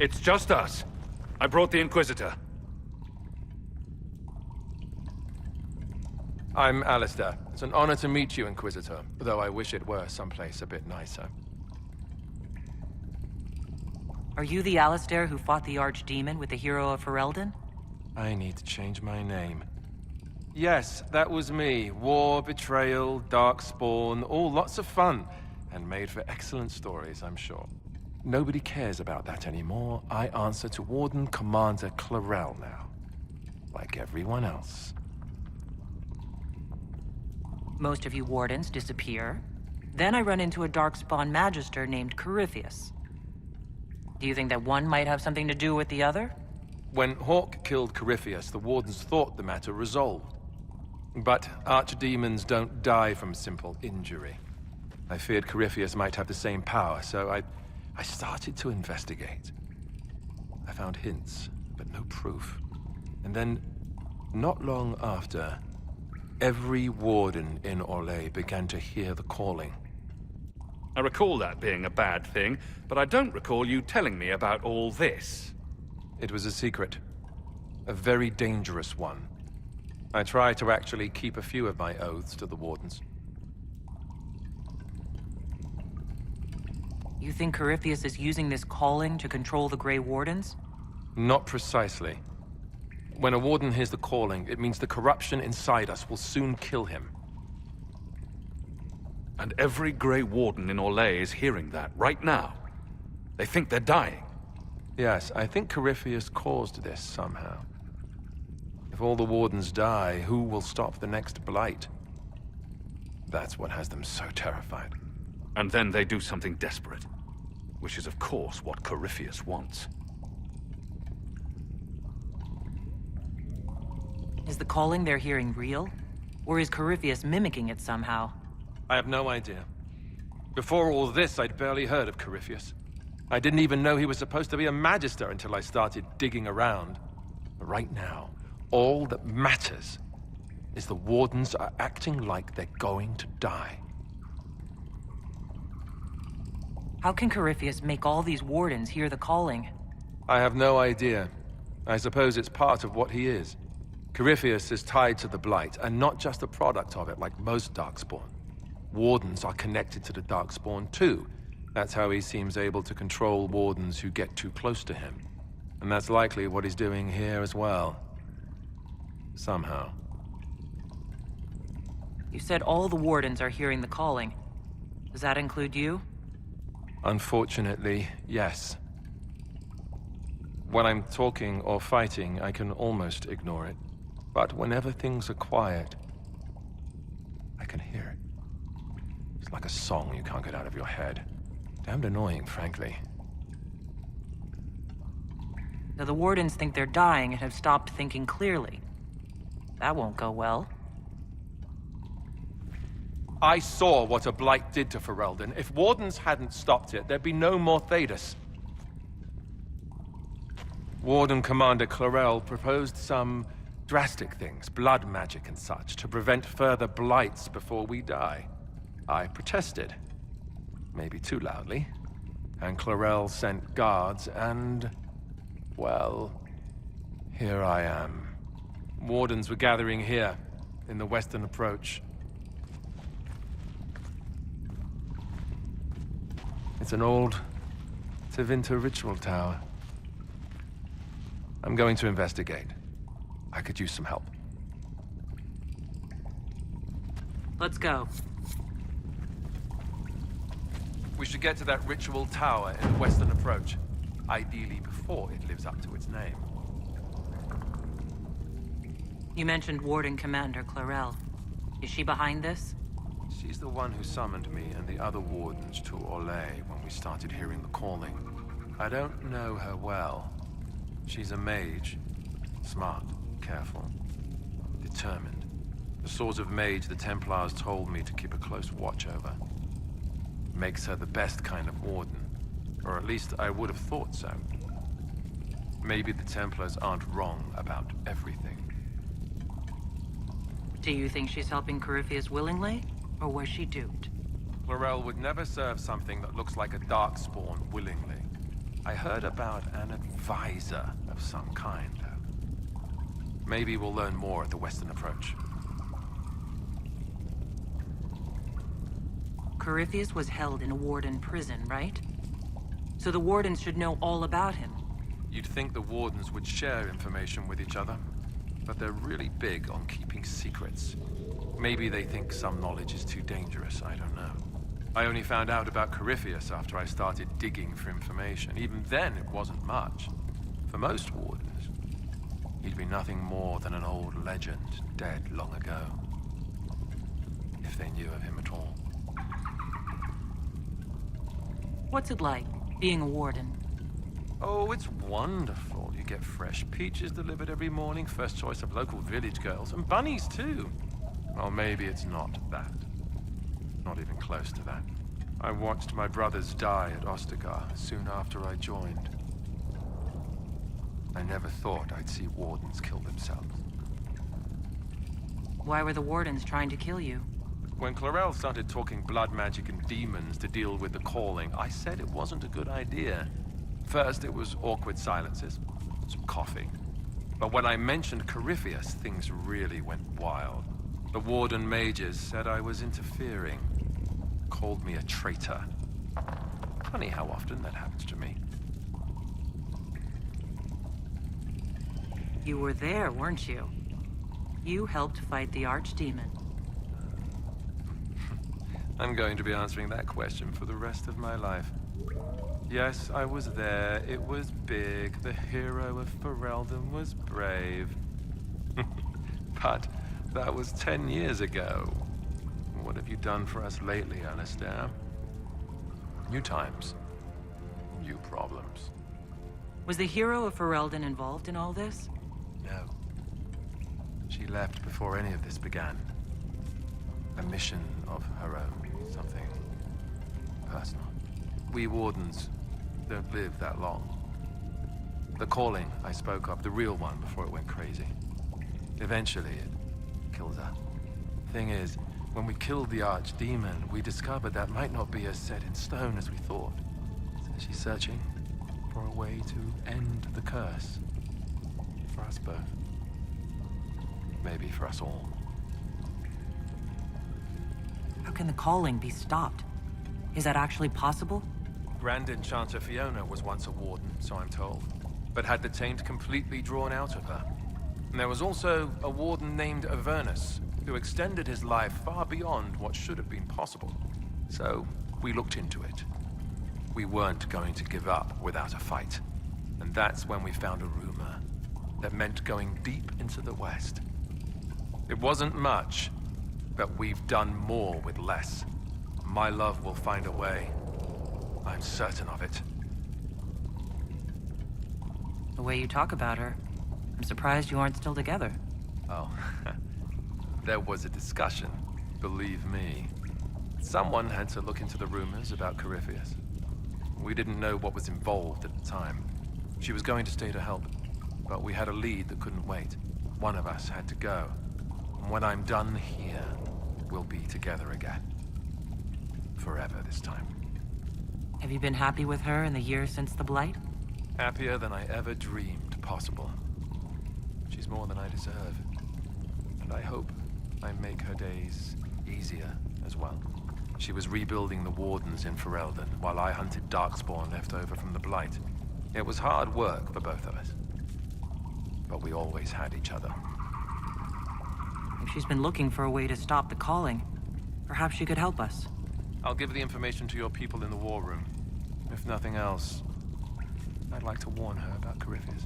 It's just us. I brought the Inquisitor. I'm Alistair. It's an honor to meet you, Inquisitor, though I wish it were someplace a bit nicer. Are you the Alistair who fought the Archdemon with the hero of Ferelden? I need to change my name. Yes, that was me. War, betrayal, darkspawn, all lots of fun. And made for excellent stories, I'm sure. Nobody cares about that anymore. I answer to Warden Commander Clarel now. Like everyone else. Most of you Wardens disappear. Then I run into a Darkspawn Magister named Corypheus. Do you think that one might have something to do with the other? When Hawk killed Corypheus, the Wardens thought the matter resolved. But archdemons don't die from simple injury. I feared Corypheus might have the same power, so I started to investigate. I found hints, but no proof. And then, not long after, every Warden in Orlais began to hear the calling. I recall that being a bad thing, but I don't recall you telling me about all this. It was a secret. A very dangerous one. I try to actually keep a few of my oaths to the Wardens. You think Corypheus is using this calling to control the Grey Wardens? Not precisely. When a Warden hears the calling, it means the corruption inside us will soon kill him. And every Grey Warden in Orlais is hearing that right now. They think they're dying. Yes, I think Corypheus caused this somehow. If all the Wardens die, who will stop the next blight? That's what has them so terrified. And then they do something desperate. Which is, of course, what Corypheus wants. Is the calling they're hearing real? Or is Corypheus mimicking it somehow? I have no idea. Before all this, I'd barely heard of Corypheus. I didn't even know he was supposed to be a Magister until I started digging around. But right now, all that matters is the Wardens are acting like they're going to die. How can Corypheus make all these Wardens hear the calling? I have no idea. I suppose it's part of what he is. Corypheus is tied to the Blight, and not just a product of it like most Darkspawn. Wardens are connected to the Darkspawn too. That's how he seems able to control Wardens who get too close to him. And that's likely what he's doing here as well. Somehow. You said all the Wardens are hearing the calling. Does that include you? Unfortunately, yes. When I'm talking or fighting, I can almost ignore it. But whenever things are quiet, I can hear it. It's like a song you can't get out of your head. Damned annoying, frankly. So the Wardens think they're dying and have stopped thinking clearly. That won't go well. I saw what a Blight did to Ferelden. If Wardens hadn't stopped it, there'd be no more Thedas. Warden Commander Clarel proposed some drastic things, blood magic and such, to prevent further Blights before we die. I protested. Maybe too loudly. And Clarel sent guards and... well, here I am. Wardens were gathering here, in the western approach. It's an old Tevinter ritual tower. I'm going to investigate. I could use some help. Let's go. We should get to that ritual tower in the western approach. Ideally before it lives up to its name. You mentioned Warden Commander Clarel. Is she behind this? She's the one who summoned me and the other Wardens to Orlais when we started hearing the calling. I don't know her well. She's a mage. Smart, careful, determined. The sort of mage the Templars told me to keep a close watch over. Makes her the best kind of Warden. Or at least I would have thought so. Maybe the Templars aren't wrong about everything. Do you think she's helping Corypheus willingly? Or was she duped? Clarel would never serve something that looks like a Darkspawn willingly. I heard about an advisor of some kind. Maybe we'll learn more at the Western Approach. Corypheus was held in a Warden prison, right? So the Wardens should know all about him. You'd think the Wardens would share information with each other, but they're really big on keeping secrets. Maybe they think some knowledge is too dangerous, I don't know. I only found out about Corypheus after I started digging for information. Even then, it wasn't much. For most Wardens, he'd be nothing more than an old legend, dead long ago. If they knew of him at all. What's it like, being a Warden? Oh, it's wonderful. You get fresh peaches delivered every morning, first choice of local village girls, and bunnies too. Well, maybe it's not that. Not even close to that. I watched my brothers die at Ostagar soon after I joined. I never thought I'd see Wardens kill themselves. Why were the Wardens trying to kill you? When Clarel started talking blood magic and demons to deal with the calling, I said it wasn't a good idea. First, it was awkward silences, some coughing. But when I mentioned Corypheus, things really went wild. The Warden mages said I was interfering. Called me a traitor. Funny how often that happens to me. You were there, weren't you? You helped fight the Archdemon. I'm going to be answering that question for the rest of my life. Yes, I was there. It was big. The hero of Ferelden was brave. But that was 10 years ago. What have you done for us lately, Alistair? New times. New problems. Was the hero of Ferelden involved in all this? No. She left before any of this began. A mission of her own. Something personal. We Wardens don't live that long. The calling I spoke of, the real one before it went crazy. Eventually it kills her. Thing is, when we killed the Archdemon, we discovered that might not be as set in stone as we thought. So she's searching for a way to end the curse. For us both. Maybe for us all. How can the calling be stopped? Is that actually possible? Grand Enchanter Fiona was once a Warden, so I'm told, but had the taint completely drawn out of her. And there was also a Warden named Avernus, who extended his life far beyond what should have been possible. So, we looked into it. We weren't going to give up without a fight. And that's when we found a rumor that meant going deep into the West. It wasn't much, but we've done more with less. My love will find a way. I'm certain of it. The way you talk about her, I'm surprised you aren't still together. Oh, there was a discussion, believe me. Someone had to look into the rumors about Corypheus. We didn't know what was involved at the time. She was going to stay to help, but we had a lead that couldn't wait. One of us had to go. And when I'm done here, we'll be together again. Forever this time. Have you been happy with her in the years since the Blight? Happier than I ever dreamed possible. She's more than I deserve. And I hope I make her days easier as well. She was rebuilding the Wardens in Ferelden, while I hunted Darkspawn left over from the Blight. It was hard work for both of us. But we always had each other. If she's been looking for a way to stop the calling, perhaps she could help us. I'll give the information to your people in the war room. If nothing else, I'd like to warn her about Corypheus.